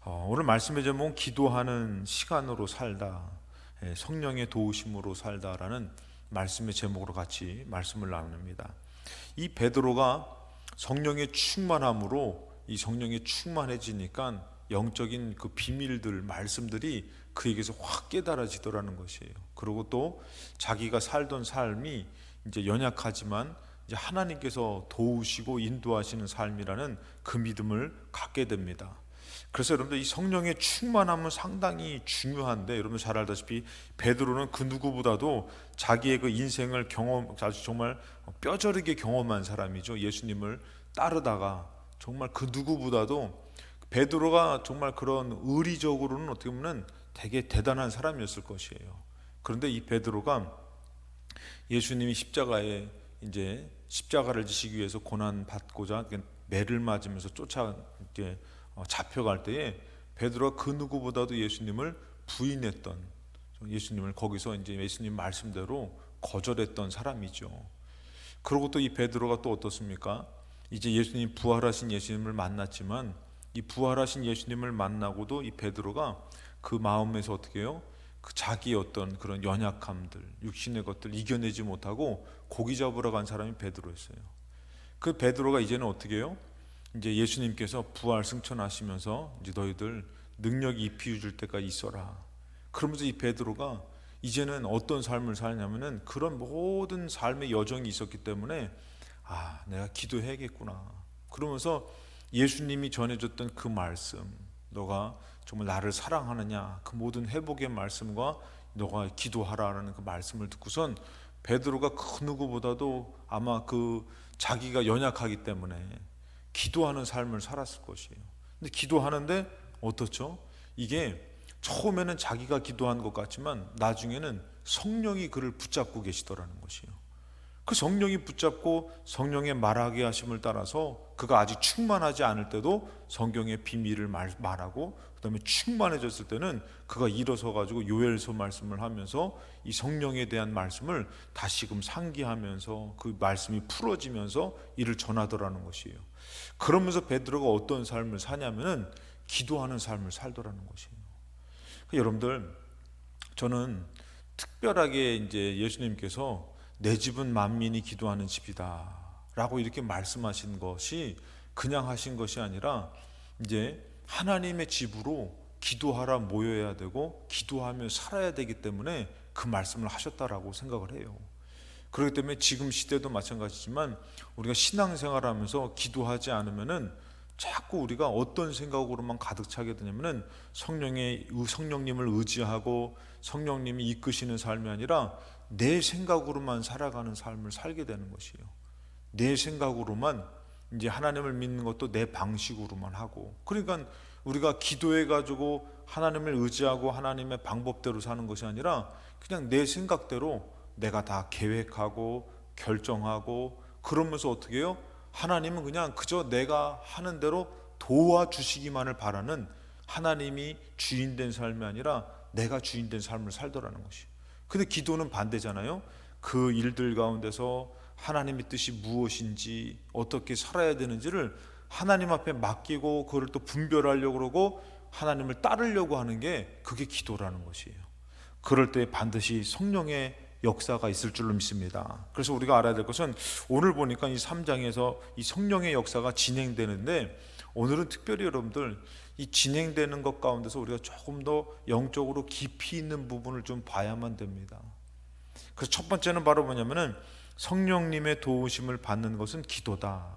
오늘 말씀의 제목은 기도하는 시간으로 살다, 성령의 도우심으로 살다라는 말씀의 제목으로 같이 말씀을 나눕니다. 이 베드로가 성령의 충만함으로 이 성령이 충만해지니까 영적인 그 비밀들, 말씀들이 그에게서 확 깨달아지더라는 것이에요. 그리고 또 자기가 살던 삶이 이제 연약하지만 이제 하나님께서 도우시고 인도하시는 삶이라는 그 믿음을 갖게 됩니다. 그래서 여러분들 이 성령의 충만함은 상당히 중요한데, 여러분 잘 알다시피 베드로는 그 누구보다도 자기의 그 인생을 아주 정말 뼈저리게 경험한 사람이죠. 예수님을 따르다가 정말 그 누구보다도 베드로가 정말 그런 의리적으로는 어떻게 보면 되게 대단한 사람이었을 것이에요. 그런데 이 베드로가 예수님이 십자가를 지시기 위해서 고난 받고자 매를 맞으면서 잡혀갈 때에 베드로가 그 누구보다도 예수님을 부인했던, 예수님을 거기서 이제 예수님 말씀대로 거절했던 사람이죠. 그리고 또 이 베드로가 또 어떻습니까? 이제 예수님, 부활하신 예수님을 만났지만 이 부활하신 예수님을 만나고도 이 베드로가 그 마음에서 어떻게 해요? 그 자기의 어떤 그런 연약함들, 육신의 것들 이겨내지 못하고 고기 잡으러 간 사람이 베드로였어요. 그 베드로가 이제는 어떻게 해요? 이제 예수님께서 부활 승천하시면서 이제 너희들 능력이 입히어 줄 때까지 있어라. 그러면서 이 베드로가 이제는 어떤 삶을 살냐면은 그런 모든 삶의 여정이 있었기 때문에 내가 기도해야겠구나. 그러면서 예수님이 전해줬던 그 말씀, 너가 정말 나를 사랑하느냐, 그 모든 회복의 말씀과 너가 기도하라라는 그 말씀을 듣고선 베드로가 그 누구보다도 아마 그 자기가 연약하기 때문에 기도하는 삶을 살았을 것이에요. 근데 기도하는데 어떻죠? 이게 처음에는 자기가 기도한 것 같지만 나중에는 성령이 그를 붙잡고 계시더라는 것이에요. 그 성령이 붙잡고 성령의 말하게 하심을 따라서 그가 아직 충만하지 않을 때도 성경의 비밀을 말하고, 그 다음에 충만해졌을 때는 그가 일어서 가지고 요엘서 말씀을 하면서 이 성령에 대한 말씀을 다시금 상기하면서 그 말씀이 풀어지면서 이를 전하더라는 것이에요. 그러면서 베드로가 어떤 삶을 사냐면은 기도하는 삶을 살더라는 것이에요. 여러분들, 저는 특별하게 이제 예수님께서 내 집은 만민이 기도하는 집이다 라고 이렇게 말씀하신 것이 그냥 하신 것이 아니라 이제 하나님의 집으로 기도하라 모여야 되고 기도하며 살아야 되기 때문에 그 말씀을 하셨다라고 생각을 해요. 그렇기 때문에 지금 시대도 마찬가지지만 우리가 신앙생활하면서 기도하지 않으면은 자꾸 우리가 어떤 생각으로만 가득 차게 되냐면은 성령님을 의지하고 성령님이 이끄시는 삶이 아니라 내 생각으로만 살아가는 삶을 살게 되는 것이에요. 내 생각으로만 이제 하나님을 믿는 것도 내 방식으로만 하고, 그러니까 우리가 기도해 가지고 하나님을 의지하고 하나님의 방법대로 사는 것이 아니라 그냥 내 생각대로 내가 다 계획하고 결정하고, 그러면서 어떻게 해요? 하나님은 그냥 그저 내가 하는 대로 도와주시기만을 바라는, 하나님이 주인된 삶이 아니라 내가 주인된 삶을 살더라는 것이. 근데 기도는 반대잖아요. 그 일들 가운데서 하나님의 뜻이 무엇인지 어떻게 살아야 되는지를 하나님 앞에 맡기고 그걸 또 분별하려고 그러고 하나님을 따르려고 하는 게 그게 기도라는 것이에요. 그럴 때 반드시 성령의 역사가 있을 줄로 믿습니다. 그래서 우리가 알아야 될 것은 오늘 보니까 이 3장에서 이 성령의 역사가 진행되는데, 오늘은 특별히 여러분들 이 진행되는 것 가운데서 우리가 조금 더 영적으로 깊이 있는 부분을 좀 봐야만 됩니다. 그래서 첫 번째는 바로 뭐냐면은 성령님의 도우심을 받는 것은 기도다.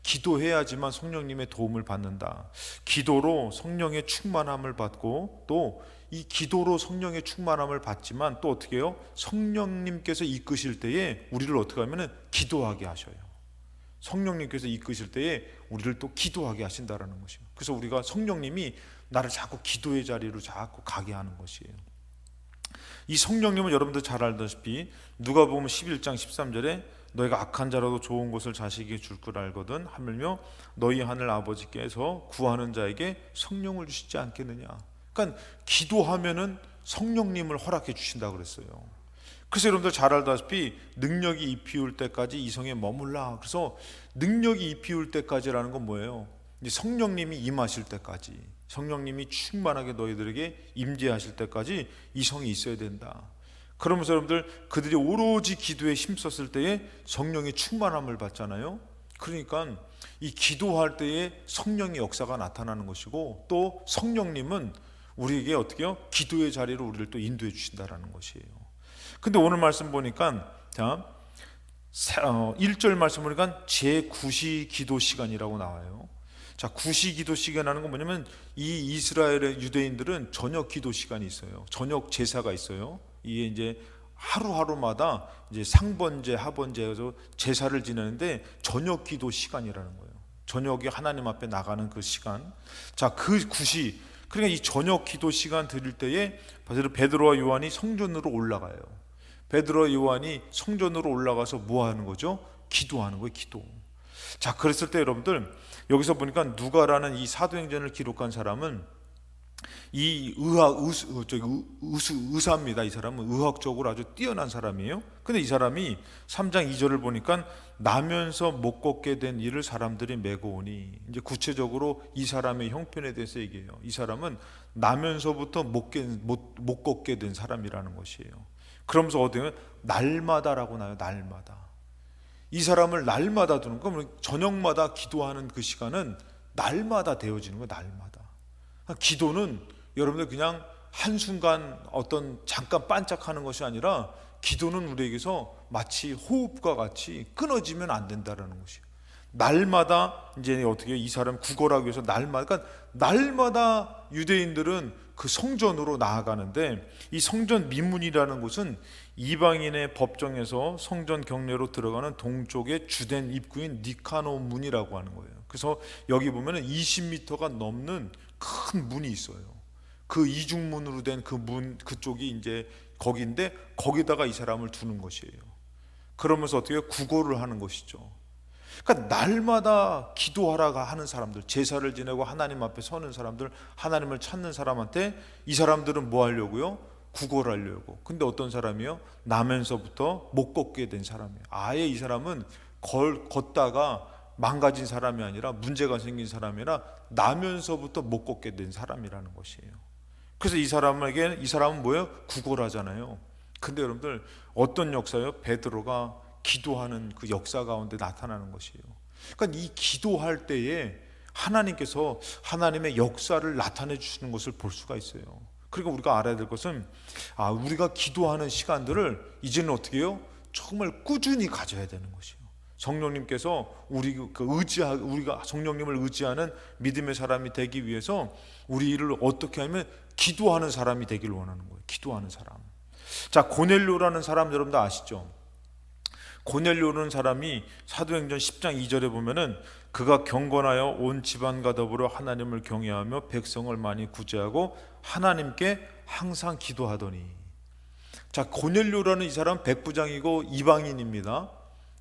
기도해야지만 성령님의 도움을 받는다. 기도로 성령의 충만함을 받고 또 이 기도로 성령의 충만함을 받지만 또 어떻게 해요? 성령님께서 이끄실 때에 우리를 어떻게 하면은 기도하게 하셔요. 성령님께서 이끄실 때에 우리를 또 기도하게 하신다라는 것이에요. 그래서 우리가 성령님이 나를 자꾸 기도의 자리로 자꾸 가게 하는 것이에요. 이 성령님은 여러분들 잘 알다시피 누가복음 11장 13절에 너희가 악한 자라도 좋은 것을 자식에게 줄 줄 알거든 하물며 너희 하늘 아버지께서 구하는 자에게 성령을 주시지 않겠느냐. 그러니까 기도하면은 성령님을 허락해 주신다고 그랬어요. 그래서 여러분들 잘 알다시피 능력이 입히울 때까지 이성에 머물라. 그래서 능력이 입히울 때까지라는 건 뭐예요? 이제 성령님이 임하실 때까지, 성령님이 충만하게 너희들에게 임재하실 때까지 이 성이 있어야 된다. 그러면서 여러분들 그들이 오로지 기도에 힘썼을 때에 성령의 충만함을 받잖아요. 그러니까 이 기도할 때에 성령의 역사가 나타나는 것이고, 또 성령님은 우리에게 어떻게요? 기도의 자리로 우리를 또 인도해 주신다라는 것이에요. 근데 오늘 말씀 보니까 자 1절 말씀 보니까 제9시 기도 시간이라고 나와요. 자, 9시 기도 시간이라는 건 뭐냐면 이 이스라엘의 유대인들은 저녁 기도 시간이 있어요. 저녁 제사가 있어요. 이게 이제 하루하루마다 이제 상번제, 하번제 해서 제사를 지내는데 저녁 기도 시간이라는 거예요. 저녁에 하나님 앞에 나가는 그 시간. 자, 그 9시, 그러니까 이 저녁 기도 시간 드릴 때에 베드로와 요한이 성전으로 올라가요. 베드로와 요한이 성전으로 올라가서 뭐 하는 거죠? 기도하는 거예요, 기도. 자, 그랬을 때 여러분들 여기서 보니까 누가라는 이 사도행전을 기록한 사람은 이 의사입니다. 이 사람은 의학적으로 아주 뛰어난 사람이에요. 근데 이 사람이 3장 2절을 보니까 나면서 못 걷게 된 이를 사람들이 메고 오니, 이제 구체적으로 이 사람의 형편에 대해서 얘기해요. 이 사람은 나면서부터 못 걷게 된 사람이라는 것이에요. 그러면서 어디에 날마다라고 나요. 날마다. 이 사람을 날마다 두는 거, 저녁마다 기도하는 그 시간은 날마다 되어지는 거예요. 날마다. 기도는 여러분들 그냥 한순간 어떤 잠깐 반짝하는 것이 아니라, 기도는 우리에게서 마치 호흡과 같이 끊어지면 안 된다라는 것이에요. 날마다 이제 어떻게 이 사람 구걸하기 위해서 날마다 유대인들은 그 성전으로 나아가는데, 이 성전 미문이라는 곳은 이방인의 법정에서 성전 경내로 들어가는 동쪽의 주된 입구인 니카노 문이라고 하는 거예요. 그래서 여기 보면은 20m가 넘는 큰 문이 있어요. 그 이중문으로 된 그 문, 그쪽이 이제 거기인데, 거기다가 이 사람을 두는 것이에요. 그러면서 어떻게 구걸을 하는 것이죠. 그러니까 날마다 기도하라가 하는 사람들, 제사를 지내고 하나님 앞에 서는 사람들, 하나님을 찾는 사람한테 이 사람들은 뭐 하려고요? 구걸하려고. 근데 어떤 사람이요? 나면서부터 못 걷게 된 사람이에요. 아예 이 사람은 걷다가 망가진 사람이 아니라, 문제가 생긴 사람이 아니라 나면서부터 못 걷게 된 사람이라는 것이에요. 그래서 이 사람은 뭐예요? 구걸하잖아요. 근데 여러분들 어떤 역사예요? 베드로가 기도하는 그 역사 가운데 나타나는 것이에요. 그러니까 이 기도할 때에 하나님께서 하나님의 역사를 나타내 주시는 것을 볼 수가 있어요. 그러니까 우리가 알아야 될 것은, 우리가 기도하는 시간들을 이제는 어떻게 해요? 정말 꾸준히 가져야 되는 것이에요. 성령님께서 우리가 성령님을 의지하는 믿음의 사람이 되기 위해서 우리를 어떻게 하면 기도하는 사람이 되길 원하는 거예요. 기도하는 사람. 자, 고넬료라는 사람 여러분들 아시죠? 고넬료라는 사람이 사도행전 10장 2절에 보면은 그가 경건하여 온 집안과 더불어 하나님을 경외하며 백성을 많이 구제하고 하나님께 항상 기도하더니. 자, 고넬료라는 이 사람 백부장이고 이방인입니다.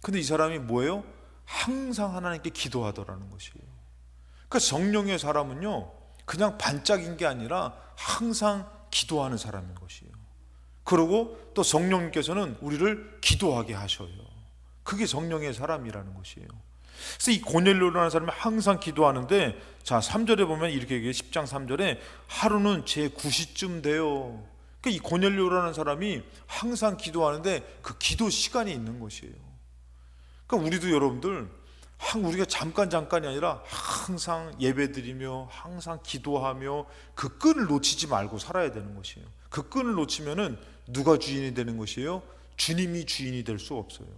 근데 이 사람이 뭐예요? 항상 하나님께 기도하더라는 것이에요. 그러니까 성령의 사람은요, 그냥 반짝인 게 아니라 항상 기도하는 사람인 것이에요. 그리고 또 성령님께서는 우리를 기도하게 하셔요. 그게 성령의 사람이라는 것이에요. 그래서 이 고넬료라는 사람이 항상 기도하는데, 자 3절에 보면 이렇게 얘기해요. 10장 3절에 하루는 제 9시쯤 돼요. 그러니까 이 고넬료라는 사람이 항상 기도하는데 그 기도 시간이 있는 것이에요. 그러니까 우리도 여러분들 우리가 잠깐이 아니라 항상 예배드리며 항상 기도하며 그 끈을 놓치지 말고 살아야 되는 것이에요. 그 끈을 놓치면은 누가 주인이 되는 것이에요? 주님이 주인이 될 수 없어요.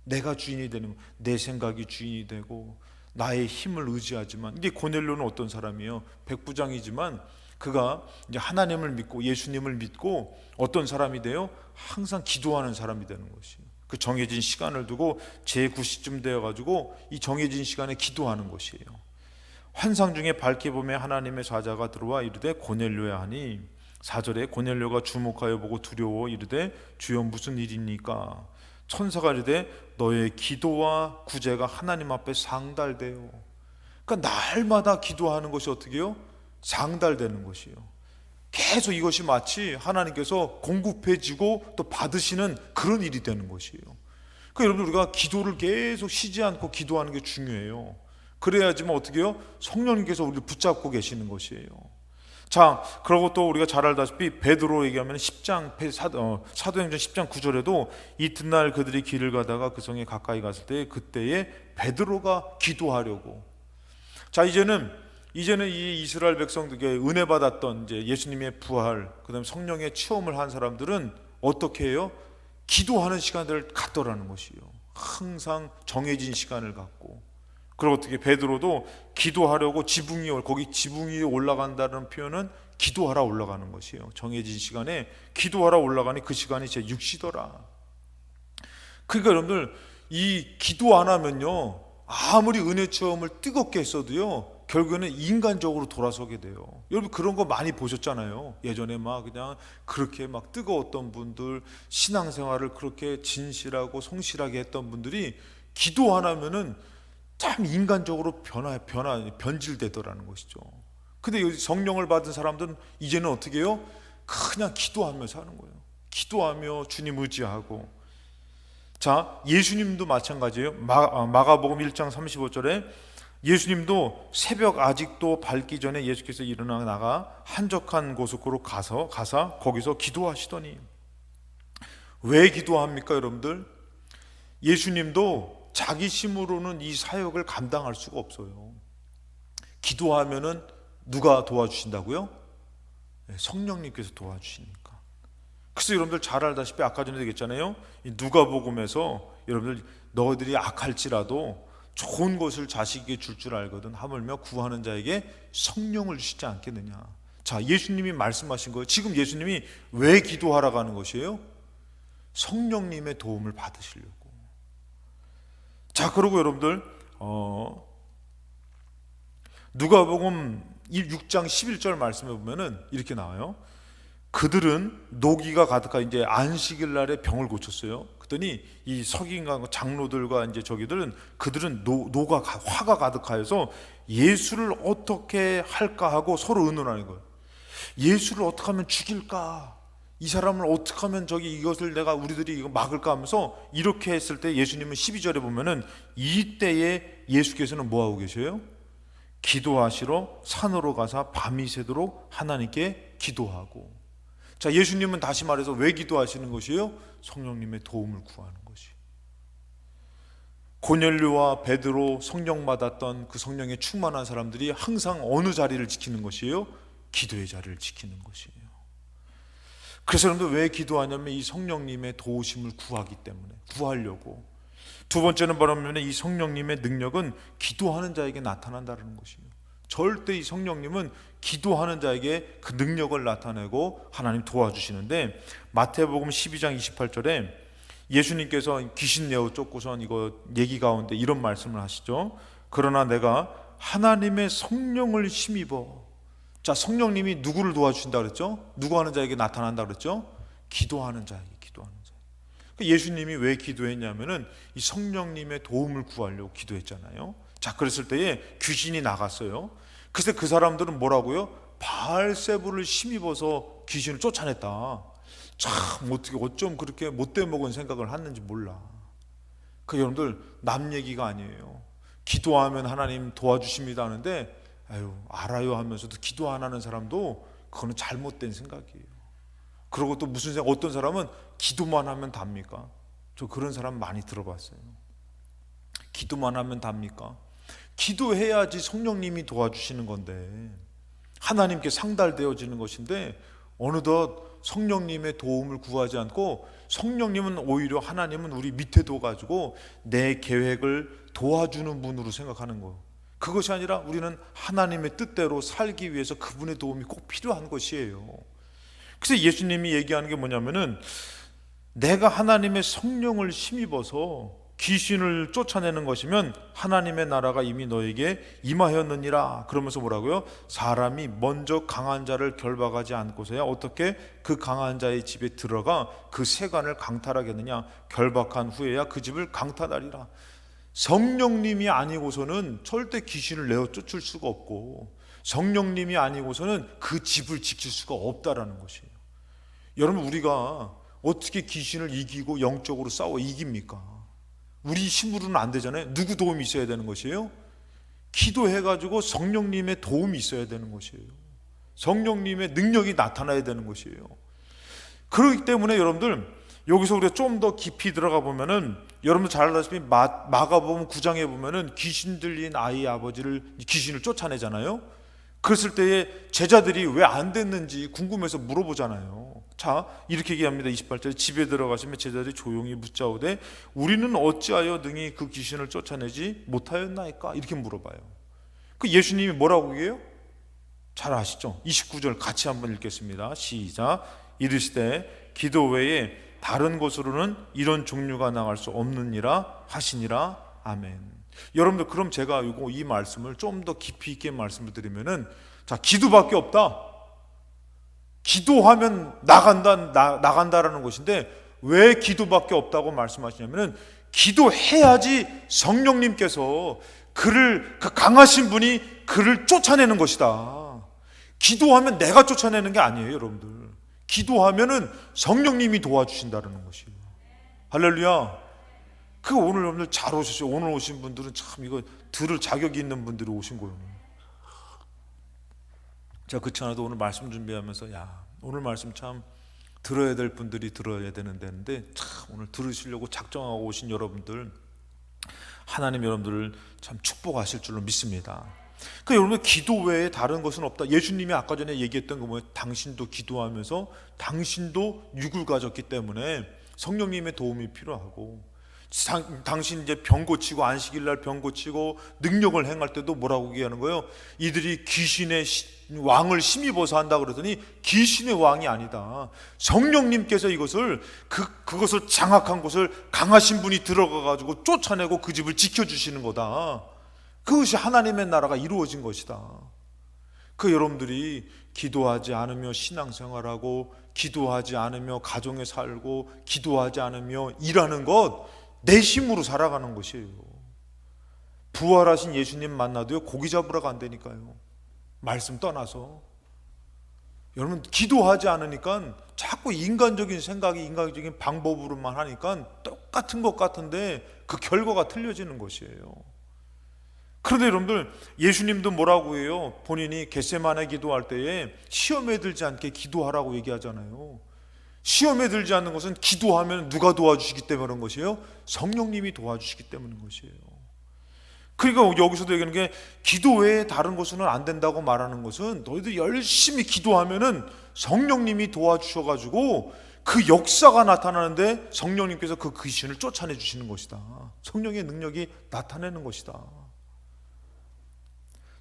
내가 주인이 되는, 내 생각이 주인이 되고 나의 힘을 의지하지만, 이게 고넬료는 어떤 사람이에요? 백부장이지만 그가 이제 하나님을 믿고 예수님을 믿고 어떤 사람이 돼요? 항상 기도하는 사람이 되는 것이에요. 그 정해진 시간을 두고 제9시쯤 되어가지고 이 정해진 시간에 기도하는 것이에요. 환상 중에 밝게 보매 하나님의 사자가 들어와 이르되 고넬료야 하니, 4절에 고넬료가 주목하여 보고 두려워 이르되 주여 무슨 일입니까? 천사가 이르되 너의 기도와 구제가 하나님 앞에 상달돼요. 그러니까 날마다 기도하는 것이 어떻게 해요? 상달되는 것이에요. 계속 이것이 마치 하나님께서 공급해지고 또 받으시는 그런 일이 되는 것이에요. 그러니까 여러분, 우리가 기도를 계속 쉬지 않고 기도하는 게 중요해요. 그래야지만 어떻게 해요? 성령님께서 우리를 붙잡고 계시는 것이에요. 자, 그리고 또 우리가 잘 알다시피 베드로 얘기하면 사도행전 10장 9절에도 이튿날 그들이 길을 가다가 그 성에 가까이 갔을 때 그때에 베드로가 기도하려고. 자, 이제는 이 이스라엘 백성들에게 은혜 받았던 이제 예수님의 부활, 그다음에 성령의 체험을 한 사람들은 어떻게 해요? 기도하는 시간들을 갖더라는 것이에요. 항상 정해진 시간을 갖고. 그리고 어떻게 베드로도 기도하려고 거기 지붕 위에 올라간다는 표현은 기도하러 올라가는 것이에요. 정해진 시간에 기도하러 올라가니 그 시간이 제 6시더라. 그러니까 여러분들, 이 기도 안 하면요, 아무리 은혜 체험을 뜨겁게 했어도요, 결국에는 인간적으로 돌아서게 돼요. 여러분 그런 거 많이 보셨잖아요. 예전에 막 그냥 그렇게 막 뜨거웠던 분들, 신앙생활을 그렇게 진실하고 성실하게 했던 분들이 기도 안 하면은 참 인간적으로 변질되더라는 것이죠. 근데 여기 성령을 받은 사람들은 이제는 어떻게 해요? 그냥 기도하면서 하는 거예요. 기도하며 주님 의지하고. 자, 예수님도 마찬가지예요. 마가복음 1장 35절에 예수님도 새벽 아직도 밝기 전에 예수께서 일어나 나가 한적한 곳으로 가사 거기서 기도하시더니. 왜 기도합니까, 여러분들? 예수님도 자기 힘으로는 이 사역을 감당할 수가 없어요. 기도하면은 누가 도와주신다고요? 성령님께서 도와주시니까. 그래서 여러분들 잘 알다시피 아까 전에 얘기했잖아요. 누가복음에서 여러분들 너희들이 악할지라도 좋은 것을 자식에게 줄 알거든 하물며 구하는 자에게 성령을 주시지 않겠느냐. 자, 예수님이 말씀하신 거예요. 지금 예수님이 왜 기도하라고 하는 것이에요? 성령님의 도움을 받으시려고. 자, 그리고 여러분들 누가복음 6장 11절 말씀해 보면은 이렇게 나와요. 그들은 노기가 가득하, 이제 안식일 날에 병을 고쳤어요. 그랬더니 이 서기관과 장로들과 이제 저기들은 그들은 화가 가득하여서 예수를 어떻게 할까 하고 서로 의논하는 거예요. 예수를 어떻게 하면 죽일까? 이 사람을 어떻게 하면 이것을 우리들이 이거 막을까 하면서 이렇게 했을 때 예수님은 12절에 보면은 이때에 예수께서는 뭐 하고 계셔요? 기도하시러 산으로 가사 밤이 새도록 하나님께 기도하고. 자, 예수님은 다시 말해서 왜 기도하시는 것이에요? 성령님의 도움을 구하는 것이. 고넬료와 베드로 성령 받았던 그 성령에 충만한 사람들이 항상 어느 자리를 지키는 것이에요? 기도의 자리를 지키는 것이에요. 그래서 여러분들 왜 기도하냐면 이 성령님의 도우심을 구하기 때문에, 구하려고. 두 번째는 뭐냐면 이 성령님의 능력은 기도하는 자에게 나타난다는 것이에요. 절대 이 성령님은 기도하는 자에게 그 능력을 나타내고 하나님 도와주시는데, 마태복음 12장 28절에 예수님께서 귀신 내어 쫓고선 이거 얘기 가운데 이런 말씀을 하시죠. 그러나 내가 하나님의 성령을 힘입어. 자, 성령님이 누구를 도와주신다 그랬죠? 누구 하는 자에게 나타난다 그랬죠? 기도하는 자에게, 기도하는 자에게. 예수님이 왜 기도했냐면은 이 성령님의 도움을 구하려고 기도했잖아요. 자, 그랬을 때에 귀신이 나갔어요. 그래서 그 사람들은 뭐라고요? 바알세불을 힘입어서 귀신을 쫓아냈다. 참 어떻게 어쩜 그렇게 못돼 먹은 생각을 했는지 몰라. 그 여러분들 남 얘기가 아니에요. 기도하면 하나님 도와주십니다 하는데 알아요 하면서도 기도 안 하는 사람도 그거는 잘못된 생각이에요. 그리고 또 무슨 생각, 어떤 사람은 기도만 하면 답니까? 저 그런 사람 많이 들어봤어요. 기도만 하면 답니까? 기도해야지 성령님이 도와주시는 건데, 하나님께 상달되어지는 것인데, 어느덧 성령님의 도움을 구하지 않고 성령님은 오히려 하나님은 우리 밑에 둬가지고 내 계획을 도와주는 분으로 생각하는 거예요. 그것이 아니라 우리는 하나님의 뜻대로 살기 위해서 그분의 도움이 꼭 필요한 것이에요. 그래서 예수님이 얘기하는 게 뭐냐면은 내가 하나님의 성령을 힘입어서 귀신을 쫓아내는 것이면 하나님의 나라가 이미 너에게 임하였느니라. 그러면서 뭐라고요? 사람이 먼저 강한 자를 결박하지 않고서야 어떻게 그 강한 자의 집에 들어가 그 세간을 강탈하겠느냐. 결박한 후에야 그 집을 강탈하리라. 성령님이 아니고서는 절대 귀신을 내어 쫓을 수가 없고, 성령님이 아니고서는 그 집을 지킬 수가 없다라는 것이에요. 여러분, 우리가 어떻게 귀신을 이기고 영적으로 싸워 이깁니까? 우리 힘으로는 안 되잖아요. 누구 도움이 있어야 되는 것이에요? 기도해가지고 성령님의 도움이 있어야 되는 것이에요. 성령님의 능력이 나타나야 되는 것이에요. 그렇기 때문에 여러분들 여기서 우리가 좀 더 깊이 들어가 보면은 여러분들 잘 알다시피 마가복음 9장에 보면은 귀신 들린 아이의 아버지를 귀신을 쫓아내잖아요. 그랬을 때에 제자들이 왜 안 됐는지 궁금해서 물어보잖아요. 자, 이렇게 얘기합니다. 28절에 집에 들어가시면 제자들이 조용히 묻자오되 우리는 어찌하여 능히 그 귀신을 쫓아내지 못하였나이까? 이렇게 물어봐요. 그 예수님이 뭐라고 얘기해요? 잘 아시죠? 29절 같이 한번 읽겠습니다. 시작. 이르시되 기도 외에 다른 곳으로는 이런 종류가 나갈 수 없느니라 하시니라. 아멘. 여러분들 그럼 제가 이 말씀을 좀 더 깊이 있게 말씀을 드리면은, 자, 기도밖에 없다. 기도하면 나간다라는 것인데 왜 기도밖에 없다고 말씀하시냐면은 기도해야지 성령님께서 그 강하신 분이 그를 쫓아내는 것이다. 기도하면 내가 쫓아내는 게 아니에요, 여러분들. 기도하면은 성령님이 도와주신다는 것이에요. 할렐루야. 그 오늘 여러분들 잘 오셨어요. 오늘 오신 분들은 참 이거 들을 자격이 있는 분들이 오신 거예요. 제가 그렇지 않아도 오늘 말씀 준비하면서 오늘 말씀 참 들어야 될 분들이 들어야 되는데 참 오늘 들으시려고 작정하고 오신 여러분들, 하나님 여러분들을 참 축복하실 줄로 믿습니다. 그러니까 여러분 기도 외에 다른 것은 없다. 예수님이 아까 전에 얘기했던 거 뭐예요? 당신도 기도하면서 당신도 육을 가졌기 때문에 성령님의 도움이 필요하고, 당신 이제 병 고치고 안식일 날 병 고치고 능력을 행할 때도 뭐라고 얘기하는 거예요? 이들이 귀신의 왕을 힘입어서 한다 그러더니 귀신의 왕이 아니다. 성령님께서 그것을 장악한 곳을 강하신 분이 들어가 가지고 쫓아내고 그 집을 지켜주시는 거다. 그것이 하나님의 나라가 이루어진 것이다. 그 여러분들이 기도하지 않으며 신앙생활하고 기도하지 않으며 가정에 살고 기도하지 않으며 일하는 것, 내 힘으로 살아가는 것이에요. 부활하신 예수님 만나도요 고기 잡으러 간다니까요. 말씀 떠나서. 여러분 기도하지 않으니까 자꾸 인간적인 생각이 인간적인 방법으로만 하니까 똑같은 것 같은데 그 결과가 틀려지는 것이에요. 그런데 여러분들 예수님도 뭐라고 해요? 본인이 겟세마네 기도할 때에 시험에 들지 않게 기도하라고 얘기하잖아요. 시험에 들지 않는 것은 기도하면 누가 도와주시기 때문에 그런 것이에요? 성령님이 도와주시기 때문인 것이에요. 그러니까 여기서도 얘기하는 게 기도 외에 다른 것은 안 된다고 말하는 것은 너희들 열심히 기도하면은 성령님이 도와주셔가지고 그 역사가 나타나는데 성령님께서 그 귀신을 쫓아내 주시는 것이다. 성령의 능력이 나타내는 것이다.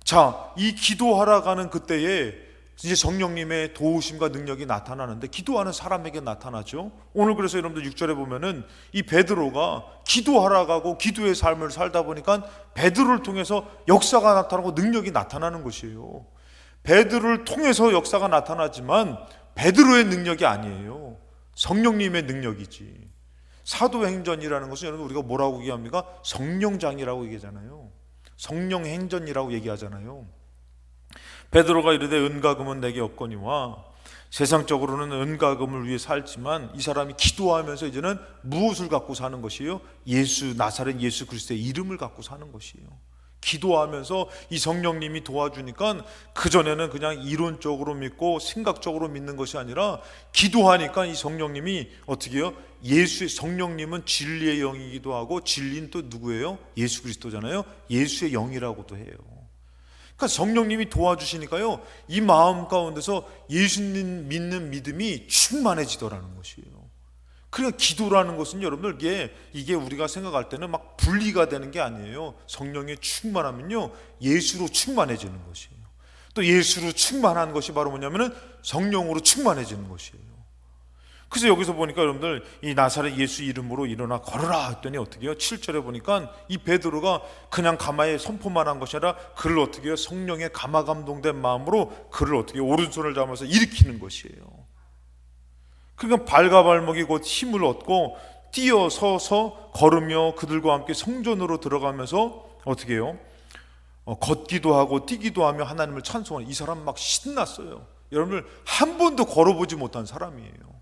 자, 이 기도하러 가는 그때에 이제 성령님의 도우심과 능력이 나타나는데 기도하는 사람에게 나타나죠. 오늘 그래서 여러분들 6절에 보면은 이 베드로가 기도하러 가고 기도의 삶을 살다 보니까 베드로를 통해서 역사가 나타나고 능력이 나타나는 것이에요. 베드로를 통해서 역사가 나타나지만 베드로의 능력이 아니에요. 성령님의 능력이지. 사도행전이라는 것은 여러분 우리가 뭐라고 얘기합니까? 성령장이라고 얘기하잖아요. 성령행전이라고 얘기하잖아요. 베드로가 이르되 은과 금은 내게 없거니와, 세상적으로는 은과 금을 위해 살지만 이 사람이 기도하면서 이제는 무엇을 갖고 사는 것이에요? 나사렛 예수 그리스도의 이름을 갖고 사는 것이에요. 기도하면서 이 성령님이 도와주니까 그전에는 그냥 이론적으로 믿고 생각적으로 믿는 것이 아니라 기도하니까 이 성령님이 어떻게 해요? 성령님은 진리의 영이기도 하고 진리는 또 누구예요? 예수 그리스도잖아요. 예수의 영이라고도 해요. 그러니까 성령님이 도와주시니까요 이 마음 가운데서 예수님 믿는 믿음이 충만해지더라는 것이에요. 그러니까 기도라는 것은 여러분들 이게 우리가 생각할 때는 막 분리가 되는 게 아니에요. 성령의 충만하면요 예수로 충만해지는 것이에요. 또 예수로 충만한 것이 바로 뭐냐면은 성령으로 충만해지는 것이에요. 그래서 여기서 보니까 여러분들 이 나사렛 예수 이름으로 일어나 걸어라 했더니 어떻게 해요? 7절에 보니까 이 베드로가 그냥 가마에 선포만 한 것이 아니라 그를 어떻게 해요? 성령의 감화 감동된 마음으로 그를 어떻게 해요? 오른손을 잡아서 일으키는 것이에요. 그러니까 발과 발목이 곧 힘을 얻고 뛰어서서 걸으며 그들과 함께 성전으로 들어가면서 어떻게 해요? 걷기도 하고 뛰기도 하며 하나님을 찬송하는, 이 사람 막 신났어요. 여러분들 한 번도 걸어보지 못한 사람이에요.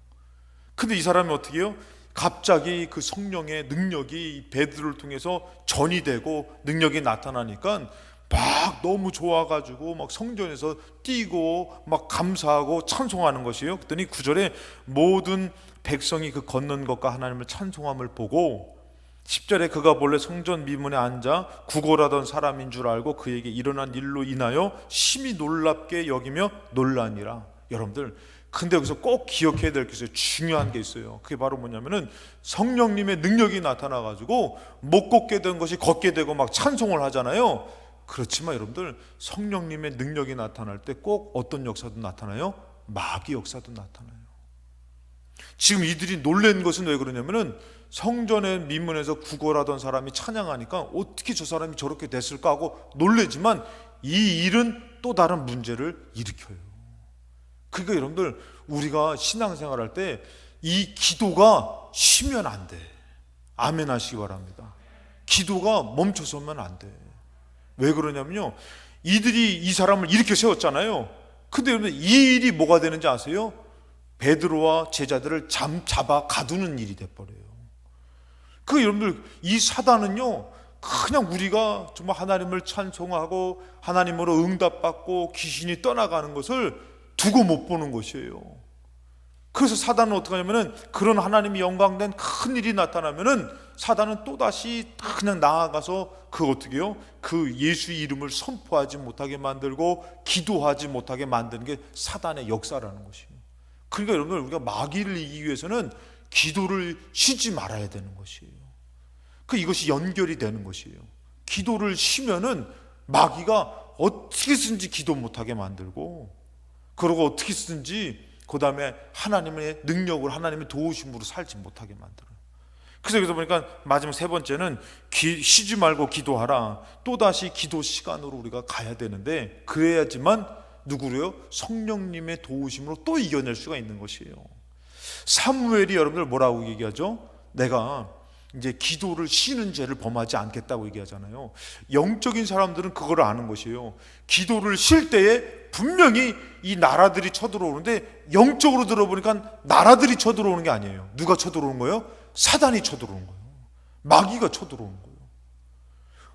근데 이 사람이 어떻게 해요? 갑자기 그 성령의 능력이 베드로를 통해서 전이 되고 능력이 나타나니까 막 너무 좋아가지고 막 성전에서 뛰고 막 감사하고 찬송하는 것이에요. 그랬더니 9절에 모든 백성이 그 걷는 것과 하나님을 찬송함을 보고 10절에 그가 본래 성전 미문에 앉아 구걸하던 사람인 줄 알고 그에게 일어난 일로 인하여 심히 놀랍게 여기며 놀라니라. 여러분들, 근데 여기서 꼭 기억해야 될 게 있어요. 중요한 게 있어요. 그게 바로 뭐냐면은 성령님의 능력이 나타나가지고 못 걷게 된 것이 걷게 되고 막 찬송을 하잖아요. 그렇지만 여러분들, 성령님의 능력이 나타날 때 꼭 어떤 역사도 나타나요? 마귀 역사도 나타나요. 지금 이들이 놀란 것은 왜 그러냐면은 성전의 미문에서 구걸하던 사람이 찬양하니까 어떻게 저 사람이 저렇게 됐을까 하고 놀래지만 이 일은 또 다른 문제를 일으켜요. 그러니까 여러분들, 우리가 신앙생활할 때 이 기도가 쉬면 안 돼. 아멘 하시기 바랍니다. 기도가 멈춰서면 안 돼. 왜 그러냐면요, 이들이 이 사람을 이렇게 세웠잖아요. 근데 여러분, 이 일이 뭐가 되는지 아세요? 베드로와 제자들을 잡아 가두는 일이 돼버려요. 그 여러분들, 이 사단은요, 그냥 우리가 정말 하나님을 찬송하고 하나님으로 응답받고 귀신이 떠나가는 것을 두고 못 보는 것이에요. 그래서 사단은 어떻게 하냐면은, 그런 하나님이 영광된 큰 일이 나타나면은 사단은 또다시 그냥 나아가서 그 어떻게 해요? 그 예수의 이름을 선포하지 못하게 만들고 기도하지 못하게 만드는 게 사단의 역사라는 것이에요. 그러니까 여러분들, 우리가 마귀를 이기기 위해서는 기도를 쉬지 말아야 되는 것이에요. 이것이 연결이 되는 것이에요. 기도를 쉬면은 마귀가 어떻게든지 기도 못하게 만들고, 그러고 어떻게든지 그 다음에 하나님의 능력으로, 하나님의 도우심으로 살지 못하게 만들어요. 그래서 여기서 보니까 마지막 세 번째는 쉬지 말고 기도하라. 또다시 기도 시간으로 우리가 가야 되는데, 그래야지만 누구로요? 성령님의 도우심으로 또 이겨낼 수가 있는 것이에요. 사무엘이 여러분들 뭐라고 얘기하죠? 내가 이제 기도를 쉬는 죄를 범하지 않겠다고 얘기하잖아요. 영적인 사람들은 그걸 아는 것이에요. 기도를 쉴 때에 분명히 이 나라들이 쳐들어오는데, 영적으로 들어보니까 나라들이 쳐들어오는 게 아니에요. 누가 쳐들어오는 거예요? 사단이 쳐들어오는 거예요. 마귀가 쳐들어오는 거예요.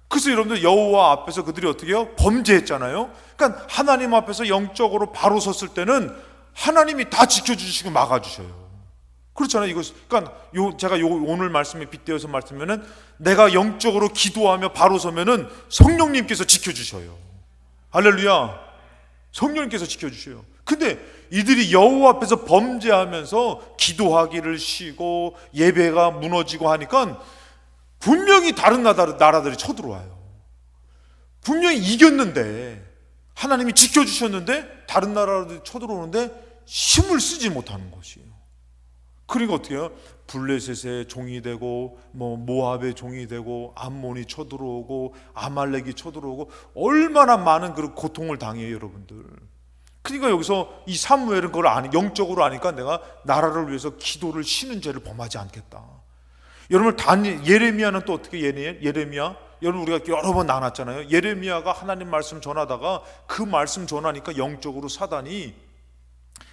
그래서 여러분들, 여호와 앞에서 그들이 어떻게 해요? 범죄했잖아요. 그러니까 하나님 앞에서 영적으로 바로 섰을 때는 하나님이 다 지켜주시고 막아주셔요. 그렇잖아요. 이거, 그러니까 제가 오늘 말씀에 빗대어서 말씀하면은, 내가 영적으로 기도하며 바로 서면은 성령님께서 지켜주셔요. 할렐루야. 성령님께서 지켜주셔요. 근데 이들이 여호와 앞에서 범죄하면서 기도하기를 쉬고 예배가 무너지고 하니까 분명히 다른 나라들이 쳐들어와요. 분명히 이겼는데, 하나님이 지켜주셨는데 다른 나라들이 쳐들어오는데 힘을 쓰지 못하는 것이에요. 그러니까 어떻게 해요? 블레셋의 종이 되고, 모압의 종이 되고, 암몬이 쳐들어오고, 아말렉이 쳐들어오고, 얼마나 많은 그런 고통을 당해요, 여러분들. 그러니까 여기서 이 사무엘은 그걸 영적으로 아니까 내가 나라를 위해서 기도를 쉬는 죄를 범하지 않겠다. 여러분, 예레미야는 또 어떻게 예레미야? 여러분, 우리가 여러 번 나눴잖아요. 예레미야가 하나님 말씀 전하다가 그 말씀 전하니까 영적으로 사단이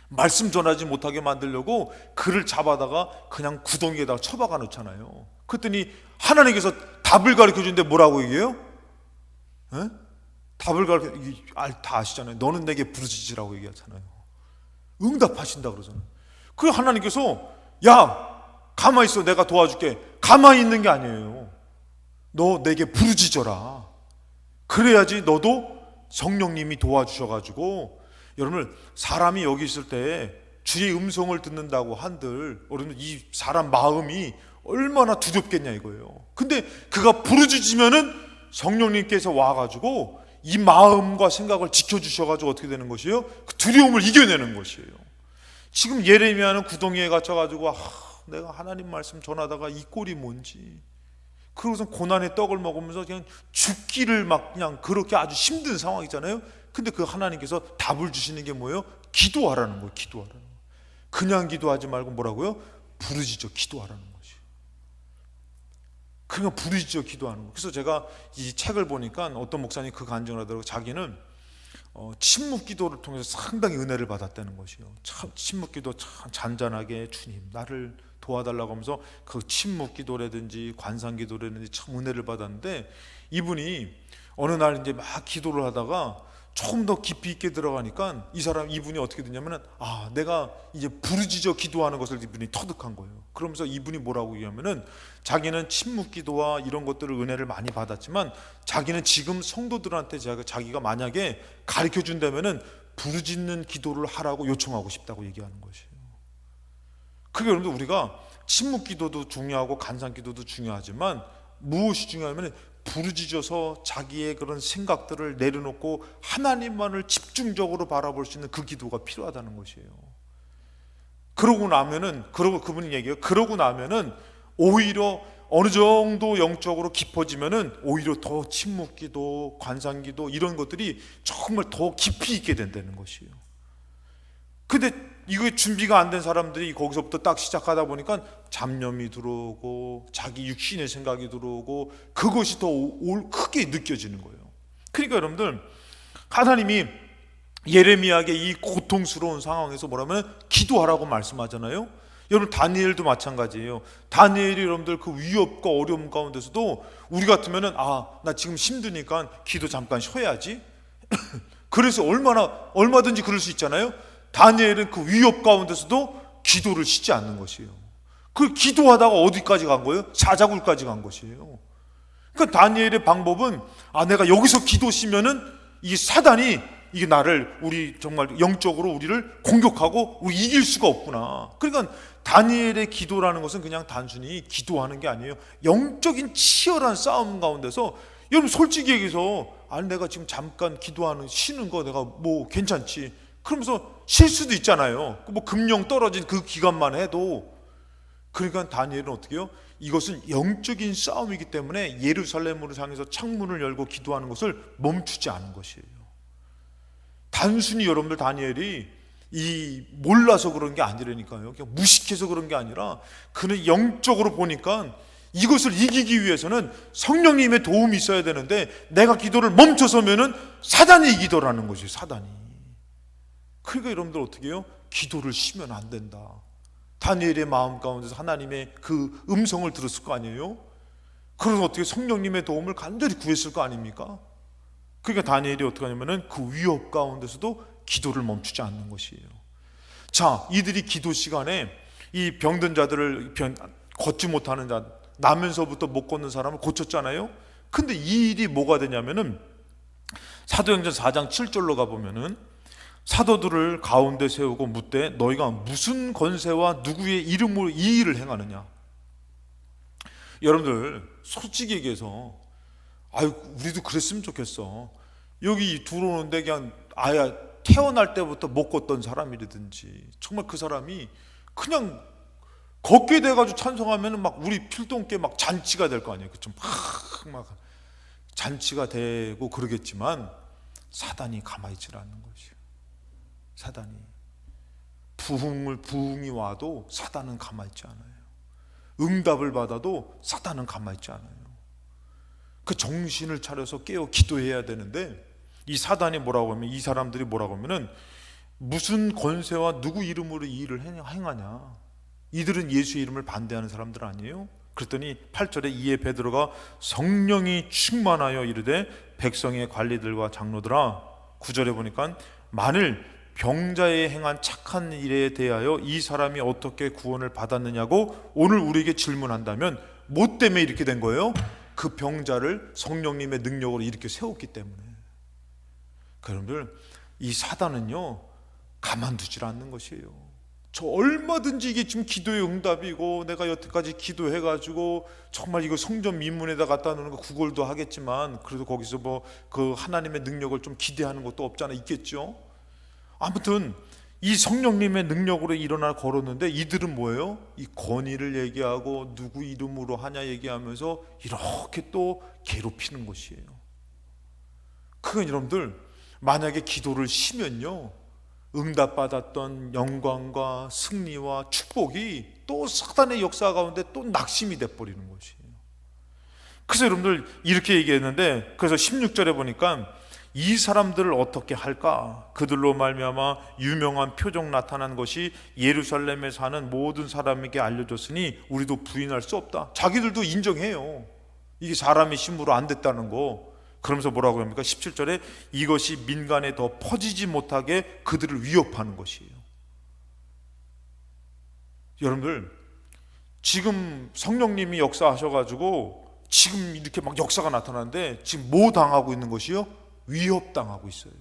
말씀 전하지 못하게 만들려고 그를 잡아다가 그냥 구덩이에다가 처박아 놓잖아요. 그랬더니 하나님께서 답을 가르쳐주는데 뭐라고 얘기해요? 에? 답을 다 아시잖아요. 너는 내게 부르짖으라고 얘기하잖아요. 응답하신다 그러잖아요. 그래서 하나님께서, 야, 가만히 있어, 내가 도와줄게. 가만히 있는 게 아니에요. 너 내게 부르짖어라. 그래야지 너도 성령님이 도와주셔가지고. 여러분, 사람이 여기 있을 때 주의 음성을 듣는다고 한들, 여러분, 이 사람 마음이 얼마나 두렵겠냐 이거예요. 근데 그가 부르짖으면은 성령님께서 와가지고 이 마음과 생각을 지켜주셔가지고 어떻게 되는 것이에요? 그 두려움을 이겨내는 것이에요. 지금 예레미야는 구덩이에 갇혀가지고, 내가 하나님 말씀 전하다가 이 꼴이 뭔지, 그러고서 고난의 떡을 먹으면서 그냥 죽기를 막 그냥 그렇게 아주 힘든 상황이잖아요. 근데 그 하나님께서 답을 주시는 게 뭐예요? 기도하라는 거예요. 기도하라는 거예요. 그냥 기도하지 말고 뭐라고요? 부르짖어 기도하라는 거지. 그러니까 부르짖어 기도하는 거예요. 그래서 제가 이 책을 보니까 어떤 목사님이 그 간증을 하더라고요. 자기는 침묵 기도를 통해서 상당히 은혜를 받았다는 것이요. 참 침묵 기도 참 잔잔하게, 주님 나를 도와달라고 하면서 그 침묵 기도라든지 관상 기도라든지 참 은혜를 받았는데, 이분이 어느 날 이제 막 기도를 하다가 조금 더 깊이 있게 들어가니까 이분이 어떻게 되냐면은, 내가 이제 부르짖어 기도하는 것을 이분이 터득한 거예요. 그러면서 이분이 뭐라고 얘기하면은, 자기는 침묵 기도와 이런 것들을 은혜를 많이 받았지만 자기는 지금 성도들한테 자기가 만약에 가르쳐 준다면은 부르짖는 기도를 하라고 요청하고 싶다고 얘기하는 것이에요. 그게 여러분들, 우리가 침묵 기도도 중요하고 간상 기도도 중요하지만 무엇이 중요하면 부르짖어서 자기의 그런 생각들을 내려놓고 하나님만을 집중적으로 바라볼 수 있는 그 기도가 필요하다는 것이에요. 그러고 그분이 얘기해요. 그러고 나면은 오히려 어느 정도 영적으로 깊어지면은 오히려 더 침묵 기도, 관상 기도 이런 것들이 정말 더 깊이 있게 된다는 것이에요. 근데 이거 준비가 안 된 사람들이 거기서부터 딱 시작하다 보니까 잡념이 들어오고 자기 육신의 생각이 들어오고 그것이 더 크게 느껴지는 거예요. 그러니까 여러분들, 하나님이 예레미야에게 이 고통스러운 상황에서 뭐라면 기도하라고 말씀하잖아요. 여러분, 다니엘도 마찬가지예요. 다니엘이 여러분들 그 위협과 어려움 가운데서도 우리 같으면은 나 지금 힘드니까 기도 잠깐 쉬어야지. 그래서 얼마든지 그럴 수 있잖아요. 다니엘은 그 위협 가운데서도 기도를 쉬지 않는 것이에요. 그 기도하다가 어디까지 간 거예요? 사자굴까지 간 것이에요. 그러니까 다니엘의 방법은 내가 여기서 기도 쉬면은 이 사단이 이게 우리 정말 영적으로 우리를 공격하고 우리 이길 수가 없구나. 그러니까 다니엘의 기도라는 것은 그냥 단순히 기도하는 게 아니에요. 영적인 치열한 싸움 가운데서, 여러분 솔직히 얘기해서 내가 지금 잠깐 쉬는 거 내가 뭐 괜찮지, 그러면서 쉴 수도 있잖아요. 뭐 금령 떨어진 그 기간만 해도. 그러니까 다니엘은 어떻게 해요? 이것은 영적인 싸움이기 때문에 예루살렘으로 향해서 창문을 열고 기도하는 것을 멈추지 않은 것이에요. 단순히 여러분들 다니엘이 몰라서 그런 게 아니라니까요. 그냥 무식해서 그런 게 아니라 그는 영적으로 보니까 이것을 이기기 위해서는 성령님의 도움이 있어야 되는데 내가 기도를 멈춰서면은 사단이 이기더라는 것이에요. 사단이. 그러니까 여러분들 어떻게 해요? 기도를 쉬면 안 된다. 다니엘의 마음 가운데서 하나님의 그 음성을 들었을 거 아니에요? 그래서 어떻게 성령님의 도움을 간절히 구했을 거 아닙니까? 그러니까 다니엘이 어떻게 하냐면은 그 위협 가운데서도 기도를 멈추지 않는 것이에요. 자, 이들이 기도 시간에 이 병든 자들을 걷지 못하는 자, 나면서부터 못 걷는 사람을 고쳤잖아요. 근데 이 일이 뭐가 되냐면은 사도행전 4장 7절로 가보면은 사도들을 가운데 세우고 묻되 너희가 무슨 권세와 누구의 이름으로 이 일을 행하느냐. 여러분들 솔직히 얘기해서 우리도 그랬으면 좋겠어. 여기 들어오는데 그냥 태어날 때부터 못 걷던 사람이라든지 정말 그 사람이 그냥 걷게 돼가지고 찬송하면 막 우리 필동께 막 잔치가 될 거 아니에요. 그쵸? 막 잔치가 되고 그러겠지만 사단이 가만히 있지 않는 것이에요. 사단이 부흥이 와도 사단은 가만히 있지 않아요. 응답을 받아도 사단은 가만히 있지 않아요. 그 정신을 차려서 깨어 기도해야 되는데 이 사단이 이 사람들이 뭐라고 하면은 무슨 권세와 누구 이름으로 이 일을 행하냐. 이들은 예수의 이름을 반대하는 사람들 아니에요? 그랬더니 8절에 이에 베드로가 성령이 충만하여 이르되 백성의 관리들과 장로들아, 9절에 보니까 만일 병자에 행한 착한 일에 대하여 이 사람이 어떻게 구원을 받았느냐고 오늘 우리에게 질문한다면 뭐 때문에 이렇게 된 거예요? 그 병자를 성령님의 능력으로 이렇게 세웠기 때문에. 여러분들, 이 사단은요 가만두질 않는 것이에요. 저 얼마든지 이게 지금 기도의 응답이고 내가 여태까지 기도해가지고 정말 이거 성전 민문에다 갖다 놓는 거 구걸도 하겠지만 그래도 거기서 뭐 그 하나님의 능력을 좀 기대하는 것도 없잖아, 있겠죠. 아무튼 이 성령님의 능력으로 일어나 걸었는데 이들은 뭐예요? 이 권위를 얘기하고 누구 이름으로 하냐 얘기하면서 이렇게 또 괴롭히는 것이에요. 그건 여러분들 만약에 기도를 쉬면요 응답받았던 영광과 승리와 축복이 또 사단의 역사 가운데 또 낙심이 돼버리는 것이에요. 그래서 여러분들 이렇게 얘기했는데, 그래서 16절에 보니까 이 사람들을 어떻게 할까? 그들로 말미암아 유명한 표적 나타난 것이 예루살렘에 사는 모든 사람에게 알려졌으니 우리도 부인할 수 없다. 자기들도 인정해요. 이게 사람의 힘으로 안 됐다는 거. 그러면서 뭐라고 합니까? 17절에 이것이 민간에 더 퍼지지 못하게 그들을 위협하는 것이에요. 여러분들, 지금 성령님이 역사하셔가지고 지금 이렇게 막 역사가 나타나는데 지금 뭐 당하고 있는 것이요? 위협당하고 있어요.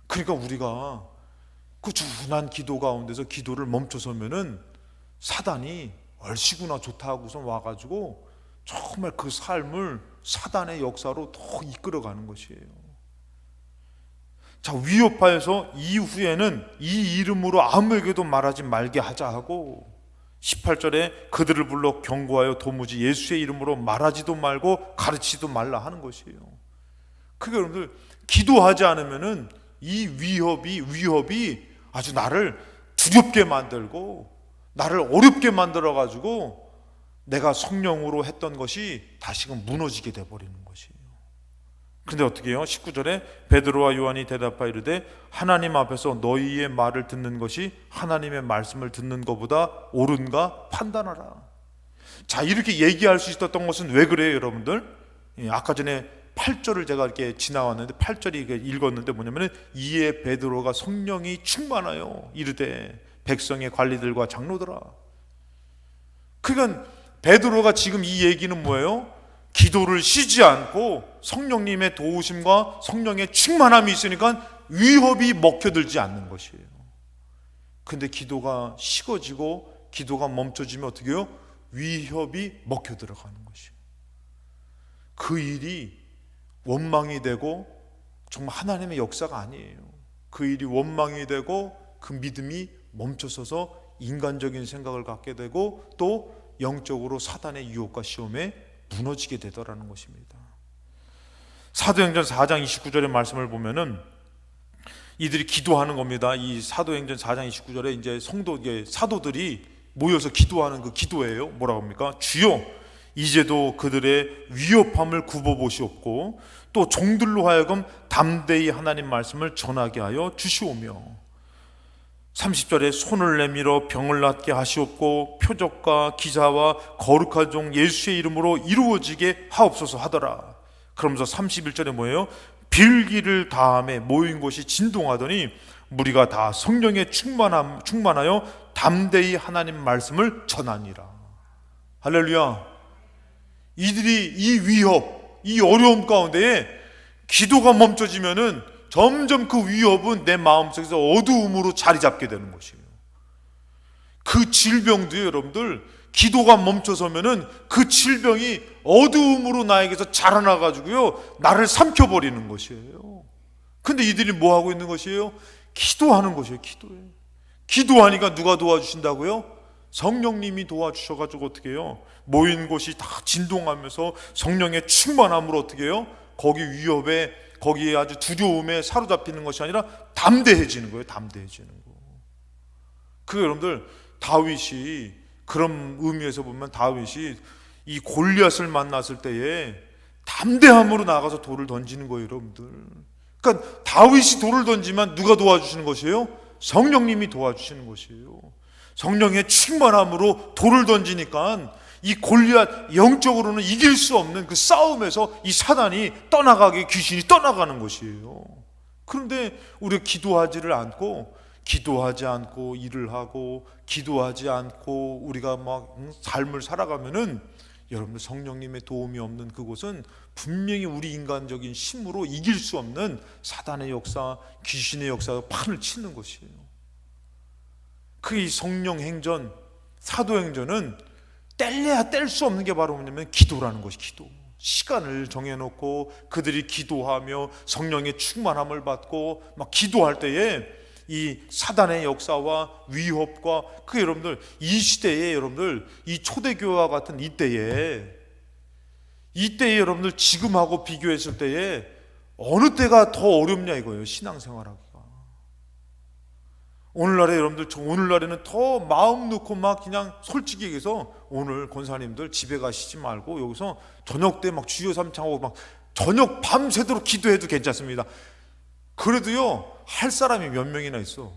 그러니까 우리가 꾸준한 기도 가운데서 기도를 멈춰서면은 사단이 얼씨구나 좋다 하고서 와가지고 정말 그 삶을 사단의 역사로 더 이끌어가는 것이에요. 자, 위협하여서 이후에는 이 이름으로 아무에게도 말하지 말게 하자 하고 18절에 그들을 불러 경고하여 도무지 예수의 이름으로 말하지도 말고 가르치지도 말라 하는 것이에요. 그게 여러분들, 기도하지 않으면은 이 위협이 아주 나를 두렵게 만들고 나를 어렵게 만들어 가지고 내가 성령으로 했던 것이 다시금 무너지게 돼버리는 것이에요. 근데 어떻게 해요? 19절에 베드로와 요한이 대답하여 이르되 하나님 앞에서 너희의 말을 듣는 것이 하나님의 말씀을 듣는 것보다 옳은가 판단하라. 자, 이렇게 얘기할 수 있었던 것은 왜 그래요, 여러분들? 아까 전에 8절을 제가 이렇게 지나왔는데 8절이 읽었는데 뭐냐면은 이에 베드로가 성령이 충만하여 이르되 백성의 관리들과 장로들아. 그러니까 베드로가 지금 이 얘기는 뭐예요? 기도를 쉬지 않고 성령님의 도우심과 성령의 충만함이 있으니까 위협이 먹혀들지 않는 것이에요. 근데 기도가 식어지고 기도가 멈춰지면 어떻게 해요? 위협이 먹혀들어가는 것이에요. 그 일이 원망이 되고 정말 하나님의 역사가 아니에요. 그 일이 원망이 되고 그 믿음이 멈춰서서 인간적인 생각을 갖게 되고 또 영적으로 사단의 유혹과 시험에 무너지게 되더라는 것입니다. 사도행전 4장 29절의 말씀을 보면은 이들이 기도하는 겁니다. 이 사도행전 4장 29절에 이제 사도들이 모여서 기도하는 그 기도예요. 뭐라고 합니까? 주여 이제도 그들의 위협함을 굽어보시옵고 또 종들로 하여금 담대히 하나님 말씀을 전하게 하여 주시오며 30절에 손을 내밀어 병을 낫게 하시옵고 표적과 기사와 거룩한 종 예수의 이름으로 이루어지게 하옵소서 하더라. 그러면서 31절에 뭐예요? 빌기를 다함에 모인 곳이 진동하더니 무리가 다 성령에 충만하여 담대히 하나님 말씀을 전하니라. 할렐루야. 이들이 이 위협, 이 어려움 가운데에 기도가 멈춰지면은 점점 그 위협은 내 마음속에서 어두움으로 자리 잡게 되는 것이에요. 그 질병도요, 여러분들, 기도가 멈춰서면은 그 질병이 어두움으로 나에게서 자라나가지고요, 나를 삼켜버리는 것이에요. 근데 이들이 뭐 하고 있는 것이에요? 기도하는 것이에요, 기도해. 기도하니까 누가 도와주신다고요? 성령님이 도와주셔가지고 어떻게 해요? 모인 곳이 다 진동하면서 성령의 충만함으로 어떻게 해요? 거기 위협에, 거기에 아주 두려움에 사로잡히는 것이 아니라 담대해지는 거예요. 담대해지는 거. 그 여러분들, 다윗이 그런 의미에서 보면 다윗이 이 골리앗을 만났을 때에 담대함으로 나가서 돌을 던지는 거예요, 여러분들. 그러니까 다윗이 돌을 던지면 누가 도와주시는 것이에요? 성령님이 도와주시는 것이에요. 성령의 충만함으로 돌을 던지니까 이 골리앗, 영적으로는 이길 수 없는 그 싸움에서 이 사단이 떠나가게, 귀신이 떠나가는 것이에요. 그런데 우리가 기도하지 않고 일을 하고 기도하지 않고 우리가 막 삶을 살아가면은 여러분들, 성령님의 도움이 없는 그곳은 분명히 우리 인간적인 힘으로 이길 수 없는 사단의 역사, 귀신의 역사가 판을 치는 것이에요. 그 이 성령 행전, 사도행전은 뗄래야 뗄 수 없는 게 바로 뭐냐면 기도라는 것이, 기도. 시간을 정해놓고 그들이 기도하며 성령의 충만함을 받고 막 기도할 때에 이 사단의 역사와 위협과 그 여러분들, 이 시대에 여러분들, 이 초대교회와 같은 이때에 여러분들 지금하고 비교했을 때에 어느 때가 더 어렵냐 이거예요, 신앙생활하기가. 오늘날에는 더 마음 놓고 막 그냥 솔직히 얘기해서 오늘 권사님들 집에 가시지 말고 여기서 저녁 때 막 주여 삼창하고 막 저녁 밤새도록 기도해도 괜찮습니다. 그래도요, 할 사람이 몇 명이나 있어.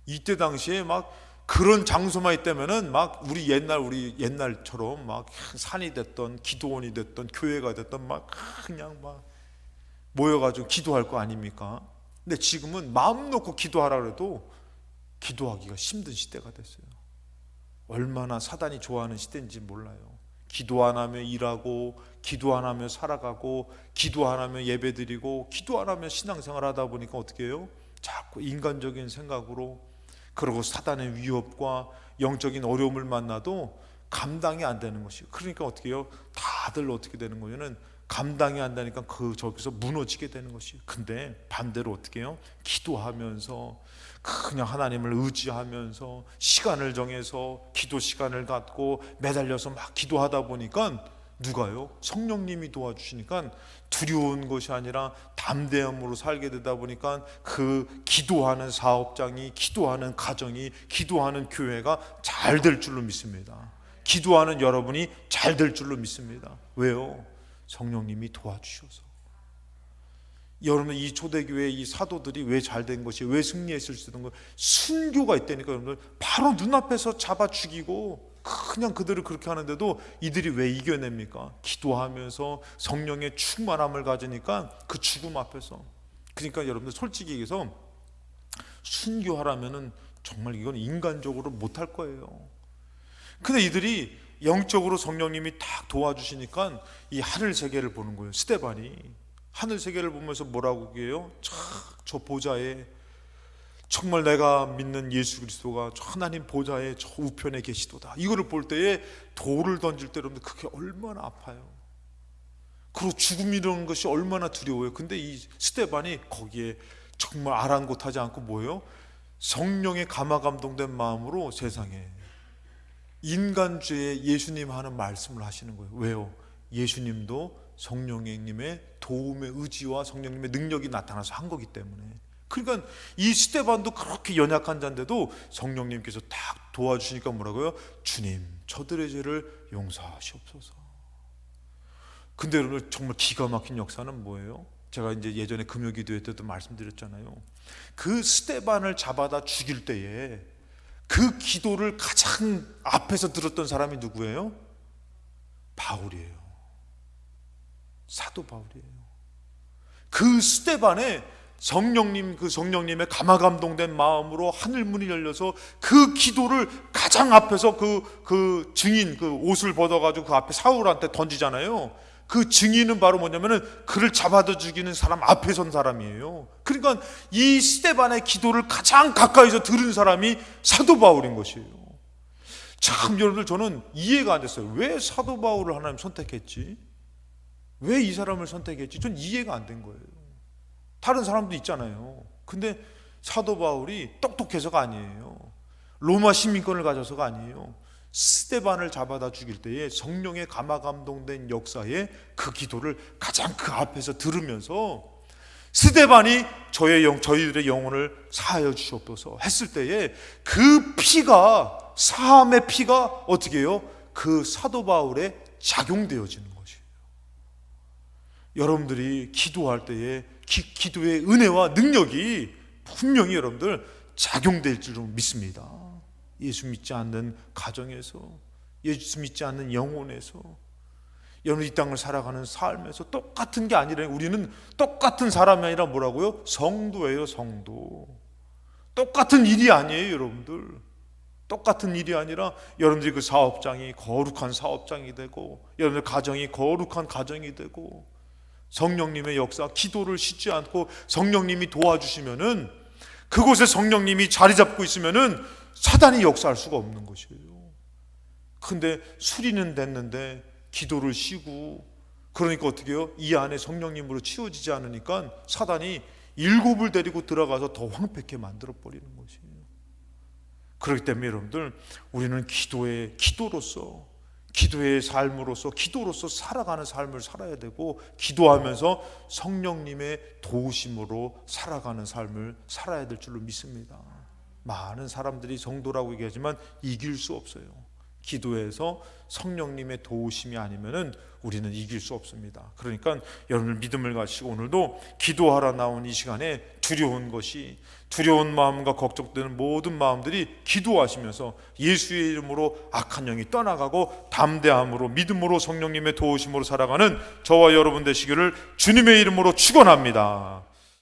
이때 당시에 막 그런 장소만 있다면은 막 우리 옛날처럼 막 산이 됐던 기도원이 됐던 교회가 됐던 막 그냥 막 모여가지고 기도할 거 아닙니까? 근데 지금은 마음 놓고 기도하라 그래도 기도하기가 힘든 시대가 됐어요. 얼마나 사단이 좋아하는 시대인지 몰라요. 기도 안 하며 일하고, 기도 안 하며 살아가고, 기도 안 하며 예배드리고, 기도 안 하며 신앙생활 하다 보니까 어떻게 해요? 자꾸 인간적인 생각으로, 그리고 사단의 위협과 영적인 어려움을 만나도 감당이 안 되는 것이에요. 그러니까 어떻게 해요? 다들 어떻게 되는 거냐면 감당이 안 되니까 저기서 무너지게 되는 것이에요. 근데 반대로 어떻게 해요? 기도하면서 그냥 하나님을 의지하면서 시간을 정해서 기도 시간을 갖고 매달려서 막 기도하다 보니까 누가요? 성령님이 도와주시니까 두려운 것이 아니라 담대함으로 살게 되다 보니까 그 기도하는 사업장이, 기도하는 가정이, 기도하는 교회가 잘 될 줄로 믿습니다. 기도하는 여러분이 잘 될 줄로 믿습니다. 왜요? 성령님이 도와주셔서. 여러분, 이 초대교회 이 사도들이 왜 잘 된 것이, 왜 승리했을 수 있는 거, 순교가 있다니까. 여러분들 바로 눈앞에서 잡아 죽이고 그냥 그들을 그렇게 하는데도 이들이 왜 이겨냅니까? 기도하면서 성령의 충만함을 가지니까 그 죽음 앞에서. 그러니까 여러분들 솔직히 얘기해서 순교하라면은 정말 이건 인간적으로 못할 거예요. 근데 이들이 영적으로 성령님이 딱 도와주시니까 이 하늘 세계를 보는 거예요. 스데반이 하늘 세계를 보면서 뭐라고 얘기해요? 저 보좌에 정말 내가 믿는 예수 그리스도가 저 하나님 보좌에 저 우편에 계시도다. 이거를 볼 때에 돌을 던질 때 여러분들 그게 얼마나 아파요. 그리고 죽음이라는 것이 얼마나 두려워요. 근데 이 스데반이 거기에 정말 아랑곳하지 않고 뭐예요? 성령의 감화감동된 마음으로 세상에 인간죄에 예수님 하는 말씀을 하시는 거예요. 왜요? 예수님도 성령님의 도움의 의지와 성령님의 능력이 나타나서 한 거기 때문에. 그러니까 이 스데반도 그렇게 연약한 자인데도 성령님께서 딱 도와주시니까 뭐라고요? 주님, 저들의 죄를 용서하시옵소서. 근데 여러분 정말 기가 막힌 역사는 뭐예요? 제가 이제 예전에 금요기도회 때도 말씀드렸잖아요. 그 스데반을 잡아다 죽일 때에 그 기도를 가장 앞에서 들었던 사람이 누구예요? 바울이에요. 사도 바울이에요. 그 스데반에 성령님의 감화감동된 마음으로 하늘 문이 열려서 그 기도를 가장 앞에서 그 증인, 그 옷을 벗어가지고 그 앞에 사울한테 던지잖아요. 그 증인은 바로 뭐냐면은 그를 잡아다 죽이는 사람 앞에 선 사람이에요. 그러니까 이 스데반의 기도를 가장 가까이서 들은 사람이 사도 바울인 것이에요. 참 여러분들 저는 이해가 안 됐어요. 왜 사도 바울을 하나님 선택했지? 왜 이 사람을 선택했지? 전 이해가 안 된 거예요. 다른 사람도 있잖아요. 근데 사도 바울이 똑똑해서가 아니에요. 로마 시민권을 가져서가 아니에요. 스데반을 잡아다 죽일 때에 성령의 감화감동된 역사에 그 기도를 가장 그 앞에서 들으면서 스데반이 저희들의 영혼을 사하여 주시옵소서 했을 때에 그 피가, 사함의 피가 어떻게 해요? 그 사도 바울에 작용되어지는 것이에요. 여러분들이 기도할 때에 기도의 은혜와 능력이 분명히 여러분들 작용될 줄 믿습니다. 예수 믿지 않는 가정에서, 예수 믿지 않는 영혼에서, 여러분 이 땅을 살아가는 삶에서 똑같은 게 아니라 우리는 똑같은 사람이 아니라 뭐라고요? 성도예요. 성도. 똑같은 일이 아니에요. 여러분들 똑같은 일이 아니라 여러분들이 그 사업장이 거룩한 사업장이 되고 여러분들 가정이 거룩한 가정이 되고 성령님의 역사, 기도를 쉬지 않고 성령님이 도와주시면은 그곳에 성령님이 자리 잡고 있으면은 사단이 역사할 수가 없는 것이에요. 근데 수리는 됐는데 기도를 쉬고 그러니까 어떻게 해요? 이 안에 성령님으로 치워지지 않으니까 사단이 일곱을 데리고 들어가서 더 황폐하게 만들어 버리는 것이에요. 그렇기 때문에 여러분들 우리는 기도의 삶으로서 기도로서 살아가는 삶을 살아야 되고 기도하면서 성령님의 도우심으로 살아가는 삶을 살아야 될 줄로 믿습니다. 많은 사람들이 성도라고 얘기하지만 이길 수 없어요. 기도에서 성령님의 도우심이 아니면은 우리는 이길 수 없습니다. 그러니까 여러분 믿음을 가지고 오늘도 기도하러 나온 이 시간에 두려운 마음과 걱정되는 모든 마음들이 기도하시면서 예수의 이름으로 악한 영이 떠나가고 담대함으로 믿음으로 성령님의 도우심으로 살아가는 저와 여러분 되시기를 주님의 이름으로 축원합니다.